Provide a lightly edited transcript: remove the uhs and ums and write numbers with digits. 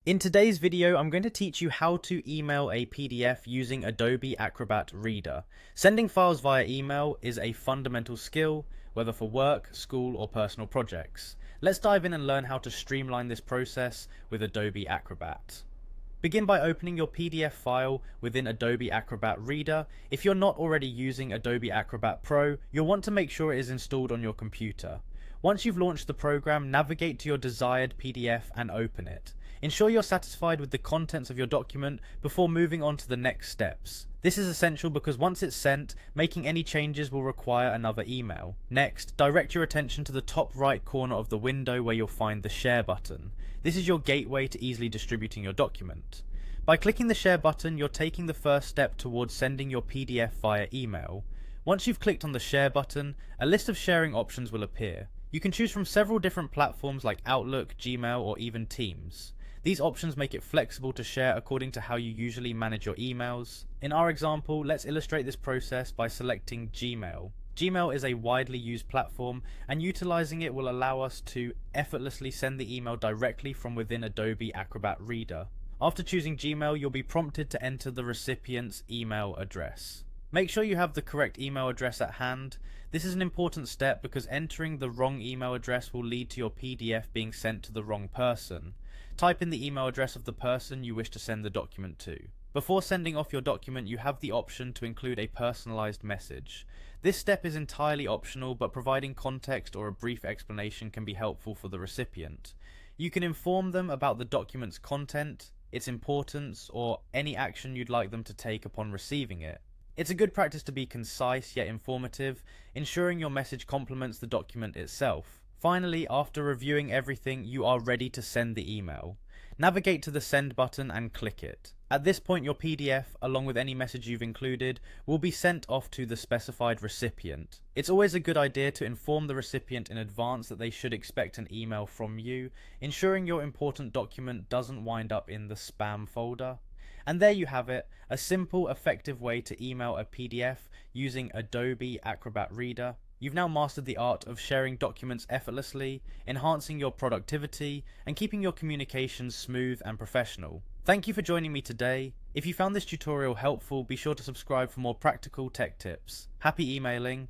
In today's video, I'm going to teach you how to email a PDF using Adobe Acrobat Reader. Sending files via email is a fundamental skill, whether for work, school, or personal projects. Let's dive in and learn how to streamline this process with Adobe Acrobat. Begin by opening your PDF file within Adobe Acrobat Reader. If you're not already using Adobe Acrobat Pro, you'll want to make sure it is installed on your computer. Once you've launched the program, navigate to your desired PDF and open it. Ensure you're satisfied with the contents of your document before moving on to the next steps. This is essential because once it's sent, making any changes will require another email. Next, direct your attention to the top right corner of the window where you'll find the Share button. This is your gateway to easily distributing your document. By clicking the Share button, you're taking the first step towards sending your PDF via email. Once you've clicked on the Share button, a list of sharing options will appear. You can choose from several different platforms like Outlook, Gmail, or even Teams. These options make it flexible to share according to how you usually manage your emails. In our example, let's illustrate this process by selecting Gmail. Gmail is a widely used platform, and utilizing it will allow us to effortlessly send the email directly from within Adobe Acrobat Reader. After choosing Gmail, you'll be prompted to enter the recipient's email address. Make sure you have the correct email address at hand. This is an important step because entering the wrong email address will lead to your PDF being sent to the wrong person. Type in the email address of the person you wish to send the document to. Before sending off your document, you have the option to include a personalized message. This step is entirely optional, but providing context or a brief explanation can be helpful for the recipient. You can inform them about the document's content, its importance, or any action you'd like them to take upon receiving it. It's a good practice to be concise yet informative, ensuring your message complements the document itself. Finally, after reviewing everything, you are ready to send the email. Navigate to the Send button and click it. At this point, your PDF, along with any message you've included, will be sent off to the specified recipient. It's always a good idea to inform the recipient in advance that they should expect an email from you, ensuring your important document doesn't wind up in the spam folder. And there you have it, a simple, effective way to email a PDF using Adobe Acrobat Reader. You've now mastered the art of sharing documents effortlessly, enhancing your productivity, and keeping your communications smooth and professional. Thank you for joining me today. If you found this tutorial helpful, be sure to subscribe for more practical tech tips. Happy emailing!